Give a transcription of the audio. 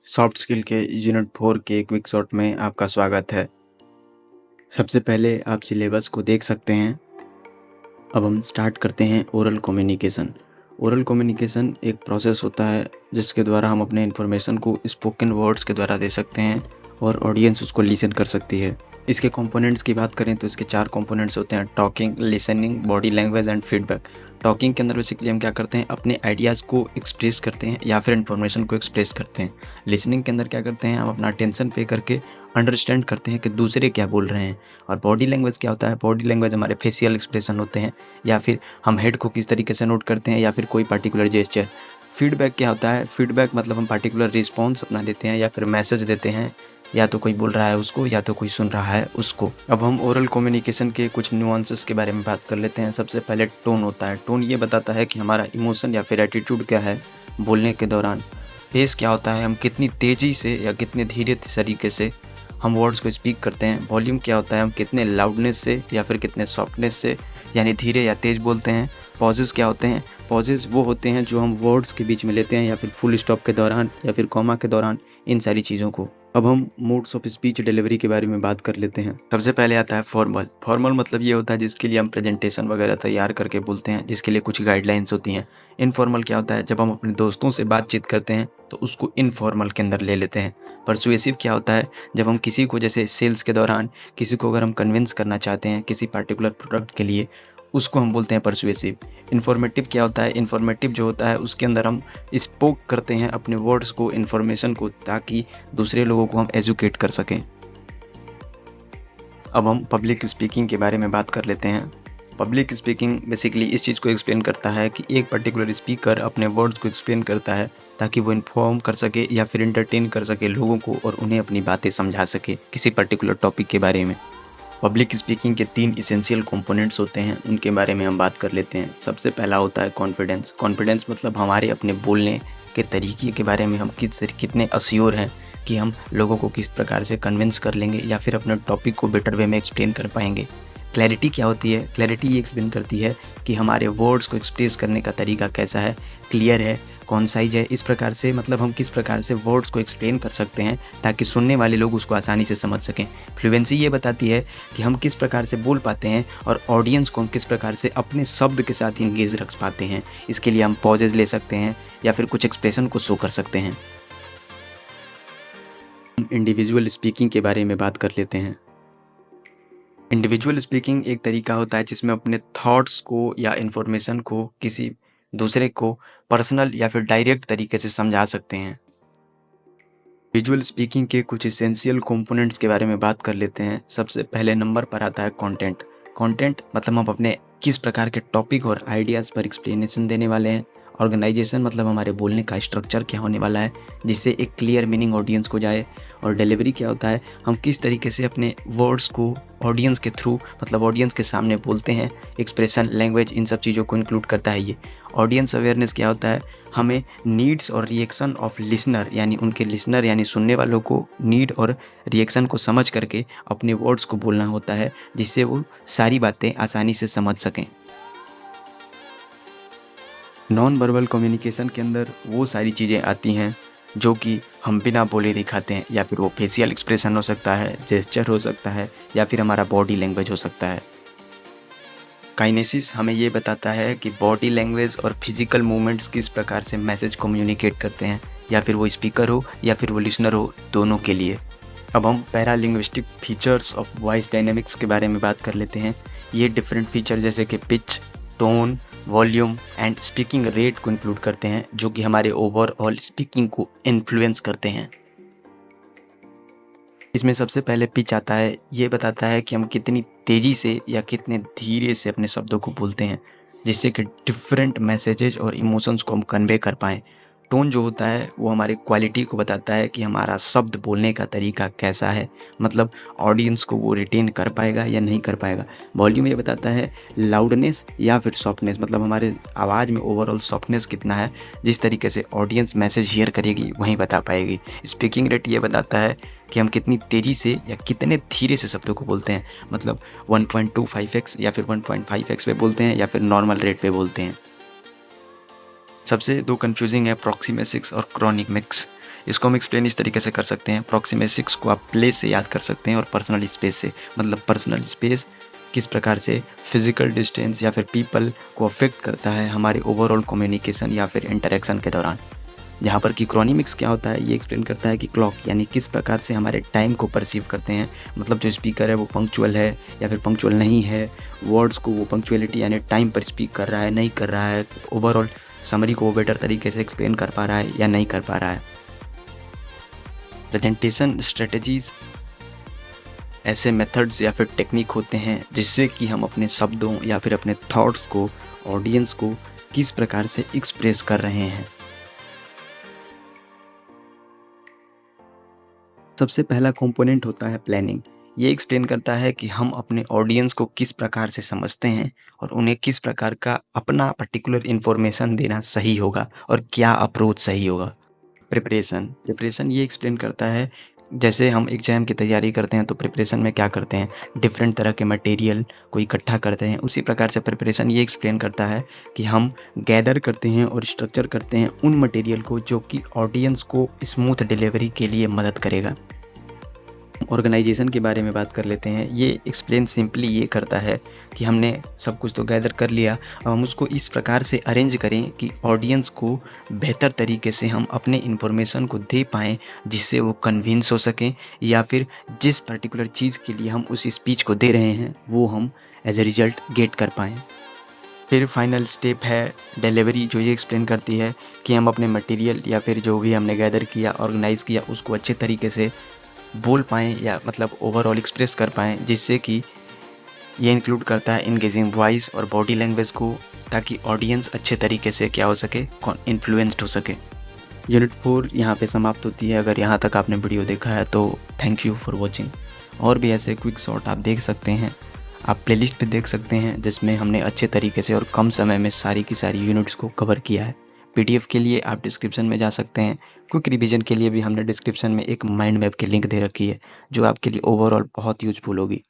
Soft skill के unit 4 के quick shot में आपका स्वागत है। सबसे पहले आप सिलेबस को देख सकते हैं। अब हम स्टार्ट करते हैं ओरल कम्युनिकेशन। ओरल कम्युनिकेशन एक प्रोसेस होता है जिसके द्वारा हम अपने इन्फॉर्मेशन को स्पोकन वर्ड्स के द्वारा दे सकते हैं और ऑडियंस उसको लिसन कर सकती है। इसके कंपोनेंट्स की बात करें तो इसके 4 कंपोनेंट्स होते हैं: talking, listening, body language and feedback. Talking के अंदर बेसिकली हम क्या करते हैं, अपने आइडियाज़ को एक्सप्रेस करते हैं या फिर इन्फॉर्मेशन को एक्सप्रेस करते हैं। लिसनिंग के अंदर क्या करते हैं, हम अपना अटेंशन पे करके अंडरस्टैंड करते हैं कि दूसरे क्या बोल रहे हैं। और बॉडी लैंग्वेज क्या होता है, बॉडी लैंग्वेज हमारे फेशियल एक्सप्रेशन होते हैं या फिर हम हेड को किस तरीके से नोट करते हैं या फिर कोई पर्टिकुलर जेस्चर। फीडबैक क्या होता है, फीडबैक मतलब हम पर्टिकुलर रिस्पॉन्स अपना देते हैं या फिर मैसेज देते हैं, या तो कोई बोल रहा है उसको या तो कोई सुन रहा है उसको। अब हम ओरल कम्युनिकेशन के कुछ नुआंसेस के बारे में बात कर लेते हैं। सबसे पहले टोन होता है। टोन ये बताता है कि हमारा इमोशन या फिर एटीट्यूड क्या है बोलने के दौरान। पेस क्या होता है, हम कितनी तेज़ी से या कितने धीरे तरीके से हम वर्ड्स को स्पीक करते हैं। वॉल्यूम क्या होता है, हम कितने लाउडनेस से या फिर कितने सॉफ्टनेस से यानी धीरे या तेज़ बोलते हैं। पॉजेज़ क्या होते हैं, पॉजेज़ वो होते हैं जो हम वर्ड्स के बीच में लेते हैं या फिर फुल स्टॉप के दौरान या फिर कॉमा के दौरान, इन सारी चीज़ों को। अब हम मोड्स ऑफ स्पीच डिलीवरी के बारे में बात कर लेते हैं। सबसे पहले आता है फॉर्मल। फॉर्मल मतलब ये होता है जिसके लिए हम प्रेजेंटेशन वगैरह तैयार करके बोलते हैं, जिसके लिए कुछ गाइडलाइंस होती हैं। इनफॉर्मल क्या होता है, जब हम अपने दोस्तों से बातचीत करते हैं तो उसको इनफॉर्मल के अंदर ले लेते हैं। परसुएसिव क्या होता है, जब हम किसी को जैसे सेल्स के दौरान किसी को अगर हम कन्विंस करना चाहते हैं किसी पर्टिकुलर प्रोडक्ट के लिए, उसको हम बोलते हैं परसुएसिव। इन्फॉर्मेटिव क्या होता है, इन्फॉर्मेटिव जो होता है उसके अंदर हम स्पोक करते हैं अपने वर्ड्स को, इन्फॉर्मेशन को, ताकि दूसरे लोगों को हम एजुकेट कर सकें। अब हम पब्लिक स्पीकिंग के बारे में बात कर लेते हैं। पब्लिक स्पीकिंग बेसिकली इस चीज़ को एक्सप्लेन करता है कि एक पर्टिकुलर स्पीकर अपने वर्ड्स को एक्सप्लेन करता है ताकि वो इन्फॉर्म कर सके या फिर एंटरटेन कर सके लोगों को और उन्हें अपनी बातें समझा सके किसी पर्टिकुलर टॉपिक के बारे में। पब्लिक स्पीकिंग के 3 इसेंशियल कंपोनेंट्स होते हैं, उनके बारे में हम बात कर लेते हैं। सबसे पहला होता है कॉन्फिडेंस। कॉन्फिडेंस मतलब हमारे अपने बोलने के तरीके के बारे में हम कितने अश्योर हैं कि हम लोगों को किस प्रकार से कन्विंस कर लेंगे या फिर अपने टॉपिक को बेटर वे में एक्सप्लेन कर पाएंगे। क्लैरिटी क्या होती है, क्लैरिटी ये एक्सप्लेन करती है कि हमारे वर्ड्स को एक्सप्रेस करने का तरीका कैसा है, क्लियर है, कॉन्साइज है। इस प्रकार से मतलब हम किस प्रकार से वर्ड्स को एक्सप्लेन कर सकते हैं ताकि सुनने वाले लोग उसको आसानी से समझ सकें। फ्लुएंसी ये बताती है कि हम किस प्रकार से बोल पाते हैं और ऑडियंस को हम किस प्रकार से अपने शब्द के साथ इंगेज रख पाते हैं। इसके लिए हम पॉजेज ले सकते हैं या फिर कुछ एक्सप्रेशन को शो कर सकते हैं। इंडिविजुअल स्पीकिंग के बारे में बात कर लेते हैं। इंडिविजुअल स्पीकिंग एक तरीका होता है जिसमें अपने थॉट्स को या इन्फॉर्मेशन को किसी दूसरे को पर्सनल या फिर डायरेक्ट तरीके से समझा सकते हैं। विजुअल स्पीकिंग के कुछ इसेंशियल कंपोनेंट्स के बारे में बात कर लेते हैं। सबसे पहले नंबर पर आता है कंटेंट। कंटेंट मतलब हम अपने किस प्रकार के टॉपिक और आइडियाज़ पर एक्सप्लेनेशन देने वाले हैं। ऑर्गेनाइजेशन मतलब हमारे बोलने का स्ट्रक्चर क्या होने वाला है जिससे एक क्लियर मीनिंग ऑडियंस को जाए। और डिलीवरी क्या होता है, हम किस तरीके से अपने वर्ड्स को ऑडियंस के थ्रू मतलब ऑडियंस के सामने बोलते हैं। एक्सप्रेशन, लैंग्वेज, इन सब चीज़ों को इंक्लूड करता है ये। ऑडियंस अवेयरनेस क्या होता है, हमें नीड्स और रिएक्शन ऑफ लिसनर यानी उनके लिसनर यानी सुनने वालों को नीड और रिएक्शन को समझ करके अपने वर्ड्स को बोलना होता है जिससे वो सारी बातें आसानी से समझ सकें। नॉन वर्बल कम्युनिकेशन के अंदर वो सारी चीज़ें आती हैं जो कि हम बिना बोले दिखाते हैं, या फिर वो फेशियल एक्सप्रेशन हो सकता है, जेस्चर हो सकता है, या फिर हमारा बॉडी लैंग्वेज हो सकता है। काइनेसिस हमें ये बताता है कि बॉडी लैंग्वेज और फिजिकल मूवमेंट्स किस प्रकार से मैसेज कम्युनिकेट करते हैं, या फिर वो स्पीकर हो या फिर वो लिसनर हो, दोनों के लिए। अब हम paralinguistic features of voice dynamics के बारे में बात कर लेते हैं। ये डिफरेंट फीचर जैसे कि pitch, tone, volume and speaking rate को इंक्लूड करते हैं जो कि हमारे ओवरऑल स्पीकिंग को इन्फ्लुएंस करते हैं। इसमें सबसे पहले पिच आता है, ये बताता है कि हम कितनी तेज़ी से या कितने धीरे से अपने शब्दों को बोलते हैं जिससे कि डिफरेंट मैसेजेस और इमोशंस को हम कन्वे कर पाएँ। टोन जो होता है वो हमारी क्वालिटी को बताता है कि हमारा शब्द बोलने का तरीका कैसा है, मतलब ऑडियंस को वो रिटेन कर पाएगा या नहीं कर पाएगा। वॉल्यूम ये बताता है लाउडनेस या फिर सॉफ्टनेस, मतलब हमारे आवाज़ में ओवरऑल सॉफ्टनेस कितना है, जिस तरीके से ऑडियंस मैसेज हियर करेगी वहीं बता पाएगी। स्पीकिंग रेट ये बताता है कि हम कितनी तेज़ी से या कितने धीरे से शब्दों को बोलते हैं, मतलब 1.25x या फिर 1.5x पे बोलते हैं या फिर नॉर्मल रेट पे बोलते हैं। सबसे दो कंफ्यूजिंग है प्रॉक्सिमेसिक्स और क्रोनिमिक्स। इसको हम एक्सप्लेन इस तरीके से कर सकते हैं, प्रॉक्सिमिक्स को आप प्लेस से याद कर सकते हैं और पर्सनल स्पेस से, मतलब पर्सनल स्पेस किस प्रकार से फिजिकल डिस्टेंस या फिर पीपल को अफेक्ट करता है हमारे ओवरऑल कम्युनिकेशन या फिर इंटरेक्शन के दौरान। यहाँ पर कि क्रोनिमिक्स क्या होता है, ये एक्सप्लेन करता है कि क्लॉक यानी किस प्रकार से हमारे टाइम को परसीव करते हैं, मतलब जो स्पीकर है वो पंक्चुअल है या फिर पंक्चुअल नहीं है, वर्ड्स को वो पंक्चुअलिटी यानी टाइम पर स्पीक कर रहा है नहीं कर रहा है, ओवरऑल समरी को वो बेटर तरीके से एक्सप्लेन कर पा रहा है या नहीं कर पा रहा है। प्रेजेंटेशन स्ट्रेटजीज ऐसे मेथड्स या फिर टेक्निक होते हैं जिससे कि हम अपने शब्दों या फिर अपने थॉट्स को ऑडियंस को किस प्रकार से एक्सप्रेस कर रहे हैं। सबसे पहला कंपोनेंट होता है प्लानिंग। ये एक्सप्लेन करता है कि हम अपने ऑडियंस को किस प्रकार से समझते हैं और उन्हें किस प्रकार का अपना पर्टिकुलर इन्फॉर्मेशन देना सही होगा और क्या अप्रोच सही होगा। प्रिपरेशन ये एक्सप्लेन करता है, जैसे हम एग्जाम की तैयारी करते हैं तो प्रिपरेशन में क्या करते हैं, डिफरेंट तरह के मटेरियल को इकट्ठा करते हैं, उसी प्रकार से प्रिपरेशन ये एक्सप्लेन करता है कि हम गैदर करते हैं और स्ट्रक्चर करते हैं उन मटेरियल को जो कि ऑडियंस को स्मूथ डिलीवरी के लिए मदद करेगा। ऑर्गेनाइजेशन के बारे में बात कर लेते हैं। ये एक्सप्लेन सिंपली ये करता है कि हमने सब कुछ तो गैदर कर लिया, अब हम उसको इस प्रकार से अरेंज करें कि ऑडियंस को बेहतर तरीके से हम अपने इन्फॉर्मेशन को दे पाएँ, जिससे वो कन्विंस हो सकें या फिर जिस पर्टिकुलर चीज़ के लिए हम उस स्पीच को दे रहे हैं वो हम एज ए रिज़ल्ट गेट कर पाएँ। फिर फाइनल स्टेप है डिलीवरी, जो ये एक्सप्लेन करती है कि हम अपने मटेरियल या फिर जो भी हमने गैदर किया ऑर्गेनाइज़ किया उसको अच्छे तरीके से बोल पाएँ या मतलब ओवरऑल एक्सप्रेस कर पाएँ, जिससे कि ये इंक्लूड करता है इंगेजिंग वॉइस और बॉडी लैंग्वेज को, ताकि ऑडियंस अच्छे तरीके से क्या हो सके, इन्फ्लुएंस्ड हो सके। यूनिट 4 यहाँ पे समाप्त होती है। अगर यहाँ तक आपने वीडियो देखा है तो थैंक यू फॉर वॉचिंग। और भी ऐसे क्विक शॉट आप देख सकते हैं, आप प्लेलिस्ट पे देख सकते हैं जिसमें हमने अच्छे तरीके से और कम समय में सारी की सारी यूनिट्स को कवर किया है। पीडीएफ के लिए आप डिस्क्रिप्शन में जा सकते हैं। क्विक रिवीजन के लिए भी हमने डिस्क्रिप्शन में एक माइंड मैप की लिंक दे रखी है जो आपके लिए ओवरऑल बहुत यूजफुल होगी।